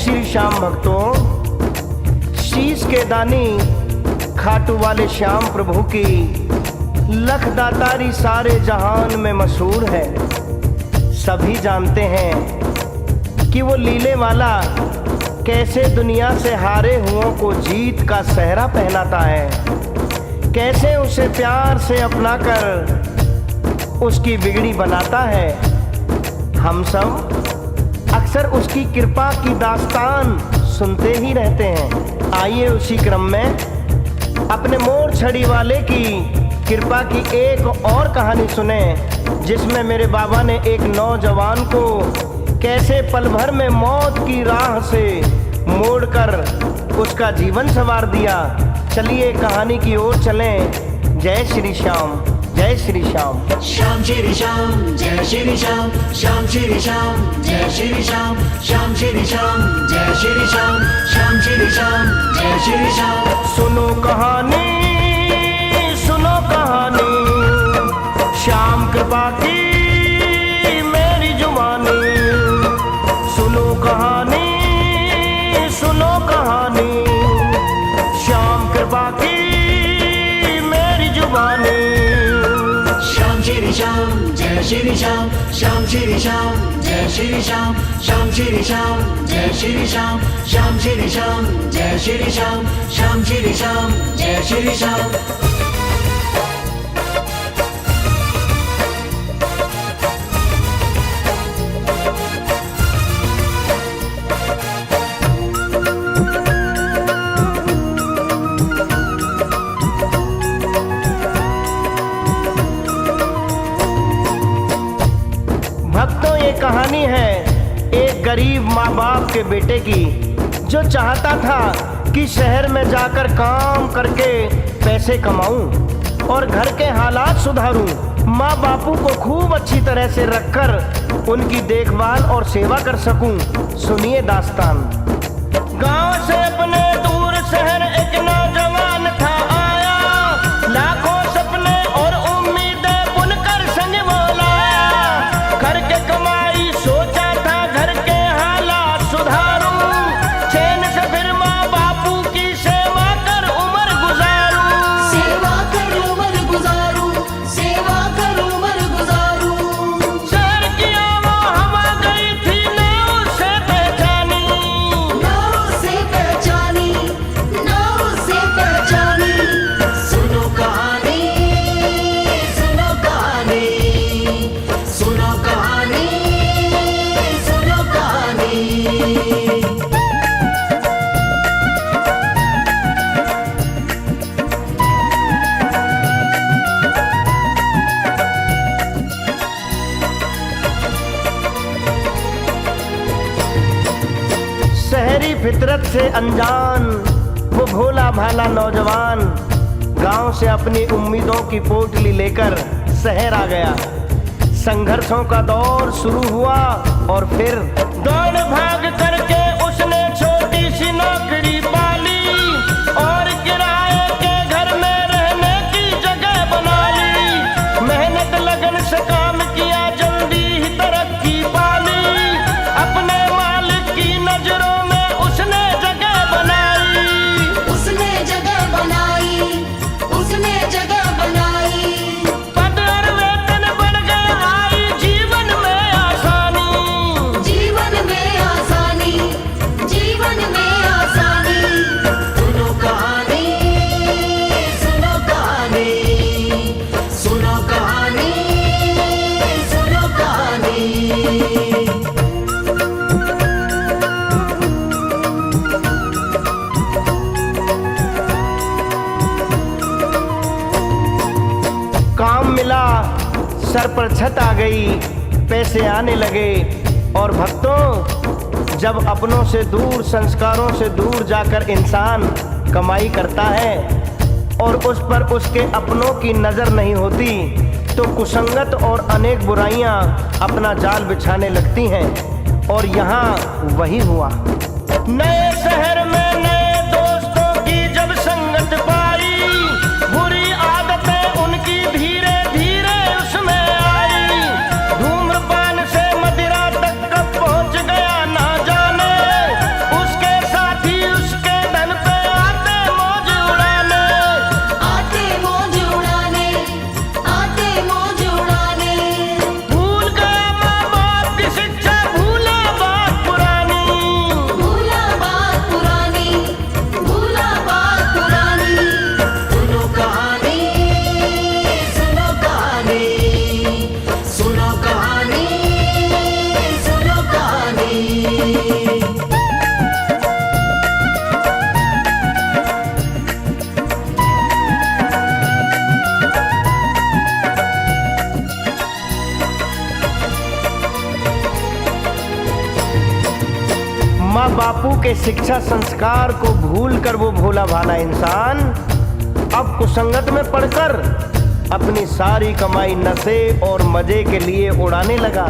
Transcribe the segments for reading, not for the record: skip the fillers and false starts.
श्री श्याम भक्तों, शीश के दानी खाटू वाले श्याम प्रभु की लख दातारी सारे जहान में मशहूर है। सभी जानते हैं कि वो लीले वाला कैसे दुनिया से हारे हुओं को जीत का सेहरा पहनाता है, कैसे उसे प्यार से अपनाकर उसकी बिगड़ी बनाता है। हम सब अक्सर उसकी कृपा की दास्तान सुनते ही रहते हैं। आइए उसी क्रम में अपने मोर छड़ी वाले की कृपा की एक और कहानी सुने, जिसमें मेरे बाबा ने एक नौजवान को कैसे पल भर में मौत की राह से मोड़कर उसका जीवन संवार दिया। चलिए कहानी की ओर चलें। जय श्री श्याम, जय श्री श्याम। श्याम श्री श्याम, जय श्री श्याम, श्याम श्री श्याम, जय श्री श्याम, श्याम श्री श्याम, जय श्री श्याम, श्याम श्री श्याम, जय श्री श्याम। सुनो कहानी, सुनो कहानी, श्याम कृपा की मेरी जुबानी। सुनो कहानी, सुनो कहानी, श्याम कृपा की मेरी जुबानी। श्याम श्री श्याम, जय श्री श्याम, श्याम श्री श्याम, जय श्री श्याम, श्याम श्री श्याम, जय श्री श्याम, श्याम श्री श्याम, जय श्री श्याम, श्याम श्री श्याम, जय श्री श्याम। भक्तों, ये कहानी है एक गरीब माँ बाप के बेटे की, जो चाहता था कि शहर में जाकर काम करके पैसे कमाऊं और घर के हालात सुधारूं, माँ बापू को खूब अच्छी तरह से रखकर उनकी देखभाल और सेवा कर सकूं। सुनिए दास्तान। गांव से अपने दूर शहर एक नौजवान था आया, लाखों सपने और उम्मीदें बुनकर संग वो लाया। घर के कमाई सोचा था घर के हालात सुधारूं, चैन से फिर माँ बापू की सेवा कर उम्र गुजारूं। सेवा कर उम्र गुजारूं, सेवा कर उम्र गुजारूं। शहर की वो हवा गई थी ना उसे पहचानी, ना उसे पहचानी, ना उसे पहचानी। सुनो कहानी, सुनो कहानी, सुनो कहानी, सुनो कहानी। शहरी फितरत से अनजान वो भोला भाला नौजवान गांव से अपनी उम्मीदों की पोटली लेकर शहर आ गया। संघर्षों का दौर शुरू हुआ और फिर दौड़ भाग करके उसने छोटी सी नौकरी पाली और किराए के घर में रहने की जगह बना ली। मेहनत लगन से काम किया, जल्दी ही तरक्की पाली। अपने मालिक की नजरों में उसने जगह बनाई। उसने जगह बनाई, उसने जगह बनाई। पद और वेतन बढ़ गए, आई जीवन में आसानी। जीवन में आसानी, जीवन में आसानी। सुनो कहानी, सुनो कहानी, सुनो कहानी, सुनो कहानी। काम मिला, सर पर छत आ गई, पैसे आने लगे। और भक्तों, जब अपनों से दूर, संस्कारों से दूर जाकर इंसान कमाई करता है और उस पर उसके अपनों की नजर नहीं होती, तो कुसंगत और अनेक बुराइयां अपना जाल बिछाने लगती हैं। और यहाँ वही हुआ। नए शहर में नए दोस्तों की जब संगत पाई, बुरी आदतें उनकी धीरे धीरे उसमें आई। धूम्रपान से मदिरा तक कब पहुंच गया ना जाने, माँ बापू के शिक्षा संस्कार को भूलकर वो भोला भाला इंसान अब कुसंगत में पड़कर अपनी सारी कमाई नशे और मजे के लिए उड़ाने लगा।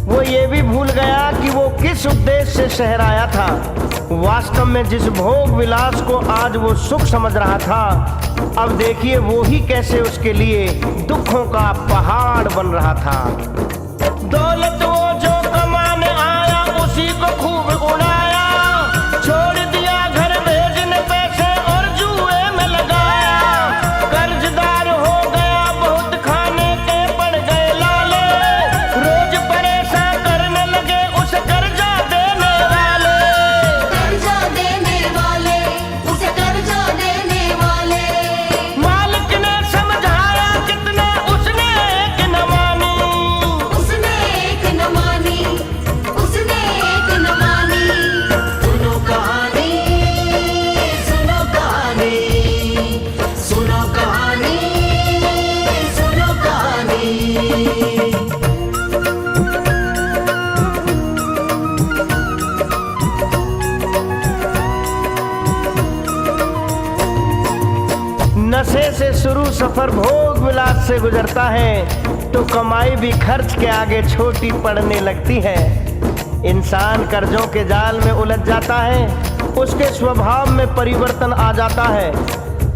वो ये भी भूल गया कि वो किस उद्देश्य से शहर आया था। वास्तव में जिस भोग विलास को आज वो सुख समझ रहा था, अब देखिए वो ही कैसे उसके लिए दुखों का पहाड़ बन रहा था। दौलत वो जो कमाने आया उसी को खूब उड़ाया, छोड़ दिया घर भेजने पैसे और जुए में लगाया। कर्जदार हो गया बहुत खाने के पड़ गए लाले, रोज परेशान करने लगे उसे कर्जा देने वाले। कर्जा देने वाले, उसे कर्जा देने वाले। मालिक ने समझाया कितना उसने एक न मानी। उसने एक न मानी, उसने एक न मानी। सुनो कहानी, सुनो कहानी, सुनो कहानी, सुनो कहानी। नशे से शुरू सफर भोग विलास से गुजरता है तो कमाई भी खर्च के आगे छोटी पड़ने लगती है। इंसान कर्जों के जाल में उलझ जाता है, उसके स्वभाव में परिवर्तन आ जाता है,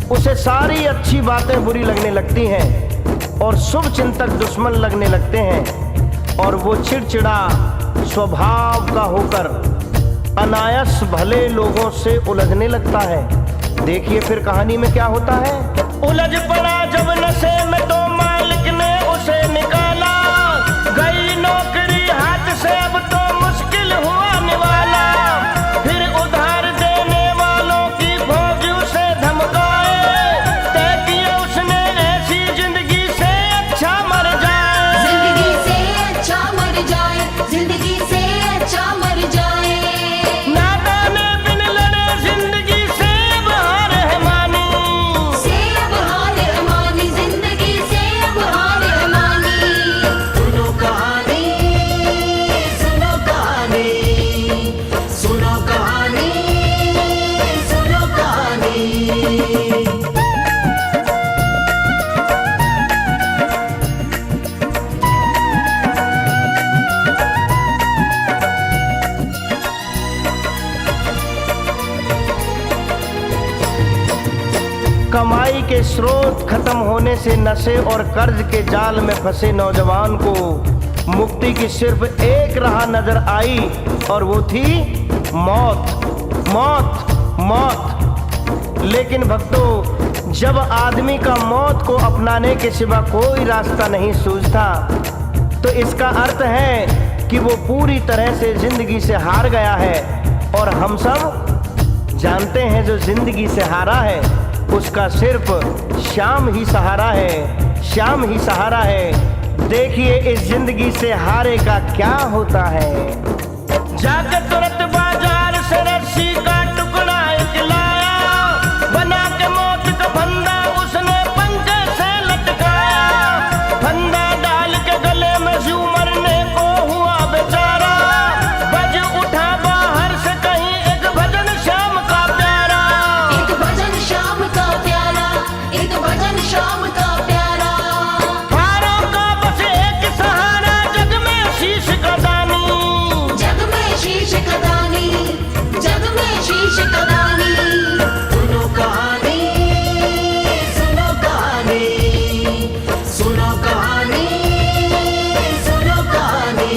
उसे सारी अच्छी बातें बुरी लगने लगती हैं और शुभ चिंतक दुश्मन लगने लगते हैं और वो चिड़चिड़ा स्वभाव का होकर अनायास भले लोगों से उलझने लगता है। देखिए फिर कहानी में क्या होता है। उलझ पड़ा जब नशे में तो मालिक ने उसे निकाला, गई नौकरी हाथ से अब तो मुश्किल हुआ निवाला। फिर उधार देने वालों की फौज उसे धमकाए, तय किया उसने ऐसी जिंदगी से अच्छा मर जाए। जिंदगी से अच्छा मर जाए, जिंदगी से अच्छा मर जाए। नादाने बिन लड़े जिंदगी से अब हार है मानी। से अब हार है मानी, जिंदगी से अब हार है मानी। सुनो कहानी, सुनो कहानी, सुनो कहानी, सुनो कहानी। कमाई के स्रोत खत्म होने से नशे और कर्ज के जाल में फंसे नौजवान को मुक्ति की सिर्फ एक राह नजर आई और वो थी मौत, मौत, मौत। लेकिन भक्तों, जब आदमी का मौत को अपनाने के सिवा कोई रास्ता नहीं सूझता तो इसका अर्थ है कि वो पूरी तरह से जिंदगी से हार गया है। और हम सब जानते हैं जो जिंदगी से हारा है उसका सिर्फ शाम ही सहारा है, शाम ही सहारा है। देखिए इस जिंदगी से हारे का क्या होता है। जाके तुरंत बाजार से रस्सी का टुकड़ा एक लाया, बना के मौत का फंदा उसने पंखे से लटकाया। फंदा डाल के गले में जू मरने को हुआ बेचारा, बज उठा बाहर से कहीं एक भजन श्याम का प्यारा। एक भजन श्याम का प्यारा, एक भजन श्याम का प्यारा। हारों का बस एक सहारा जग में शीश का दानी। जग में शीश कदानी, जग में शीश कदानी। सुनो कहानी, सुनो कहानी, सुनो कहानी, सुनो कहानी।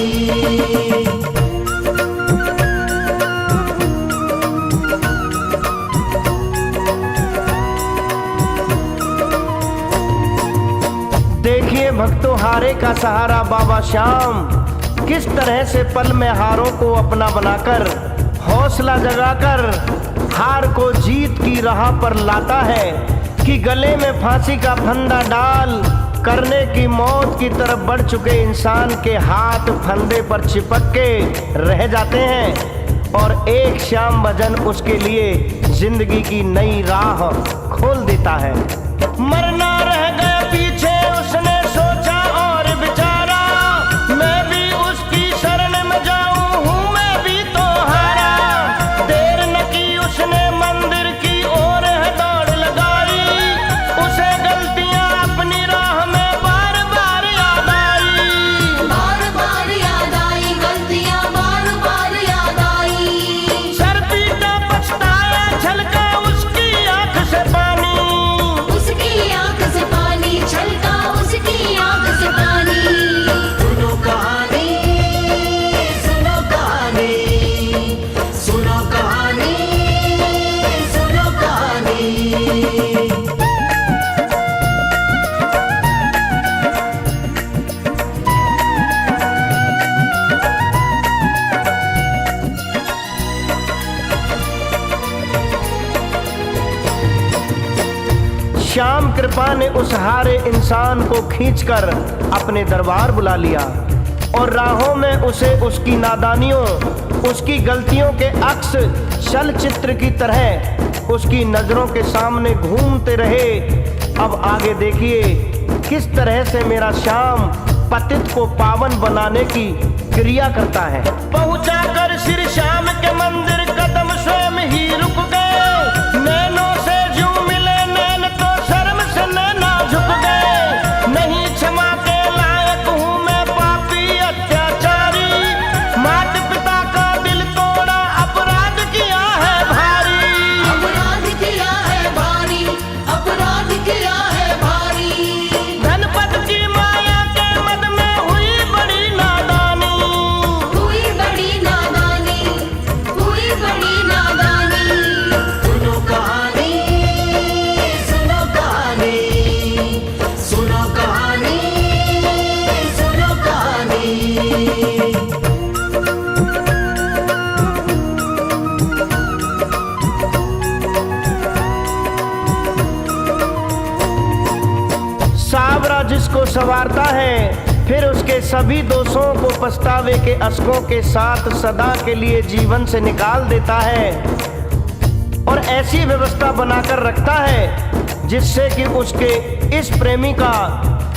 देखिए भक्तों, हारे का सहारा बाबा श्याम किस तरह से पल में हारों को अपना बनाकर हौसला जगाकर हार को जीत की राह पर लाता है कि गले में फांसी का फंदा डाल करने की मौत की तरफ बढ़ चुके इंसान के हाथ फंदे पर चिपक के रह जाते हैं और एक श्याम भजन उसके लिए जिंदगी की नई राह खोल देता है। मरना रह गया पीछे उसने सोचा और विचारा, मैं भी उसकी शरण में जाऊं हूं मैं भी तो हारा। श्याम कृपा ने उस हारे इंसान को खींचकर अपने दरबार बुला लिया और राहों में उसे उसकी नादानियों, उसकी गलतियों के अक्स चलचित्र की तरह उसकी नजरों के सामने घूमते रहे। अब आगे देखिए किस तरह से मेरा श्याम पतित को पावन बनाने की क्रिया करता है। पहुंचा कर श्री श्याम के मंदिर कदम स्वयं ही रुक गए, नैनों से जू मिले नैन तो शर्म से नैना झुक गए। नहीं क्षमा के लायक हूँ मैं पापी अत्याचारी, माता पिता का दिल तोड़ा अपराध किया है भारी। अपराध किया है भारी, अपराध किया है भारी। धनपद की माया के मद में हुई बड़ी नादानी, हुई बड़ी नादानी, हुई बड़ी नादानी। सुनो कहानी, सुनो कहानी, सुनो कहानी, सुनो कहानी। सावरा जिसको संवारता है फिर उसके सभी दोषों को पछतावे के अश्कों के साथ सदा के लिए जीवन से निकाल देता है और ऐसी व्यवस्था बनाकर रखता है जिससे कि उसके इस प्रेमी का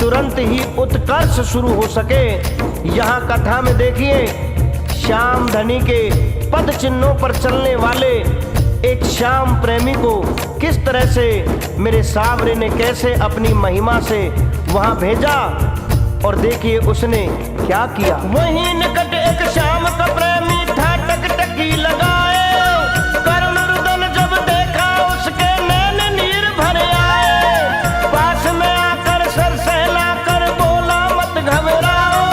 तुरंत ही उत्कर्ष शुरू हो सके। यहाँ कथा में देखिए श्याम धनी के पद चिन्हों पर चलने वाले एक श्याम प्रेमी को किस तरह से मेरे सावरे ने कैसे अपनी महिमा से वहां भेजा और देखिए उसने क्या किया। वहीं निकट एक श्याम का प्रेमी था टकटकी लगाए, करुण रुदन जब देखा उसके नैन नीर भर आए। पास में आकर सर सहला कर बोला मत घबराओ,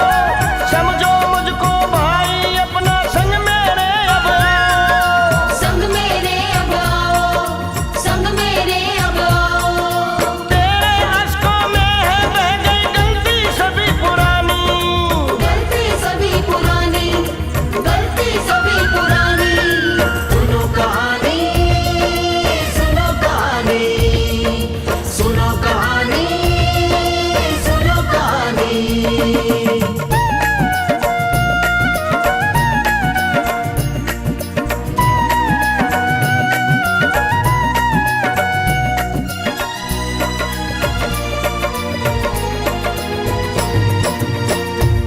समझो मुझको भाई अपना संग मेरे अब आओ। संग मेरे अब आओ, संग मेरे अब आओ। तेरे अश्कों में है बह गई गलती सभी पुरानी, गलती सभी पुरानी, गलती सभी पुरानी। सुनो कहानी, सुनो कहानी, सुनो कहानी, सुनो कहानी।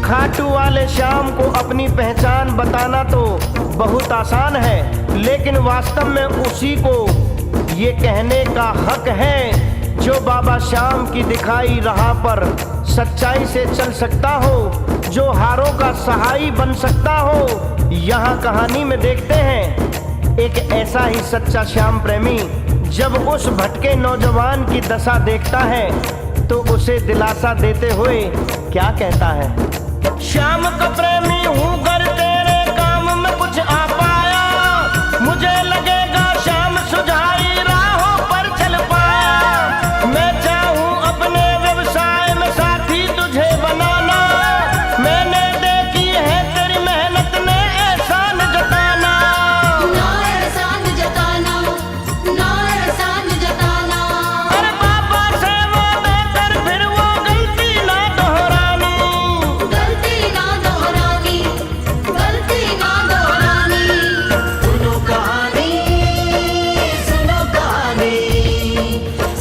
खाटू वाले श्याम को अपनी पहचान बताना तो बहुत आसान है, लेकिन वास्तव में उसी को ये कहने का हक है जो बाबा श्याम की दिखाई राह पर सच्चाई से चल सकता हो, जो हारों का सहाई बन सकता हो। यहाँ कहानी में देखते हैं एक ऐसा ही सच्चा श्याम प्रेमी जब उस भटके नौजवान की दशा देखता है तो उसे दिलासा देते हुए क्या कहता है। श्याम का प्रेमी हूँ कर तेरे काम में कुछ आ पाया, मुझे लगेगा श्याम सुझाई राहों पर चल पाया। मैं चाहूँ अपने व्यवसाय में साथी तुझे बनाना, मैंने देखी है तेरी मेहनत ने एहसान जताना। ना एहसान जताना, ना एहसान जताना। अरे बाबा से वादा कर फिर वो गलती ना दोहरानी। गलती ना दोहरानी, गलती ना दोहरानी। सुनो कहानी, सुनो कहानी,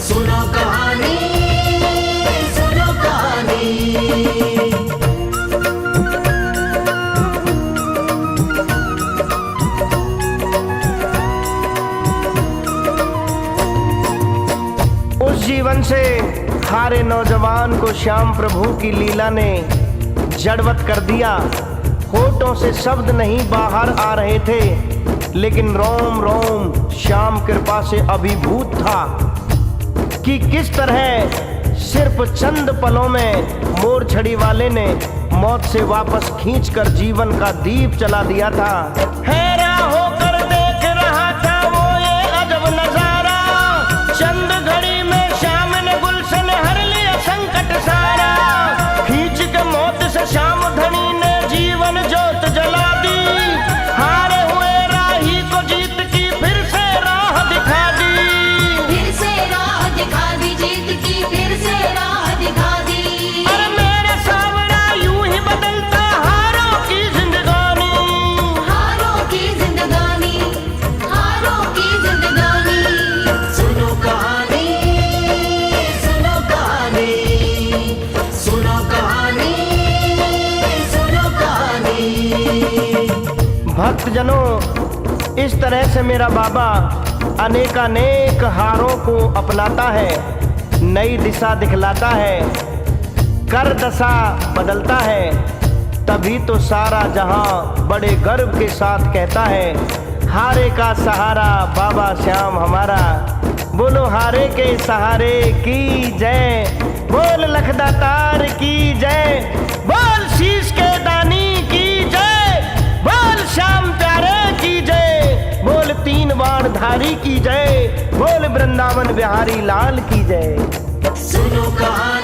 सुनो कहानी, सुनो कहानी। उस जीवन से हारे नौजवान को श्याम प्रभु की लीला ने जड़वत कर दिया। होठों से शब्द नहीं बाहर आ रहे थे, लेकिन रोम रोम श्याम कृपा से अभिभूत था कि किस तरह सिर्फ चंद पलों में मोर छड़ी वाले ने मौत से वापस खींचकर जीवन का दीप जला दिया था। हैरान होकर देख रहा था वो ये अजब नजारा, चंद घड़ी में श्याम ने गुलशन हर लिया संकट सारा। खींच के मौत से श्याम धनी ने जीवन जोत जला दी, हारे हुए राही को जीत की फिर से राह दिखा दी। फिर से राह दिखा दीजिए। भक्तजनों, इस तरह से मेरा बाबा अनेकानेक हारों को अपनाता है, नई दिशा दिखलाता है, कर दशा बदलता है। तभी तो सारा जहां बड़े गर्व के साथ कहता है, हारे का सहारा बाबा श्याम हमारा। बोलो हारे के सहारे की जय, बोल लखदातार की जय, बोल शीश के दानी की जय, बोल श्याम प्यारे की जय, बोल तीन बाण धारी की जय, बोल वृंदावन बिहारी लाल की जय। सुनो कहानी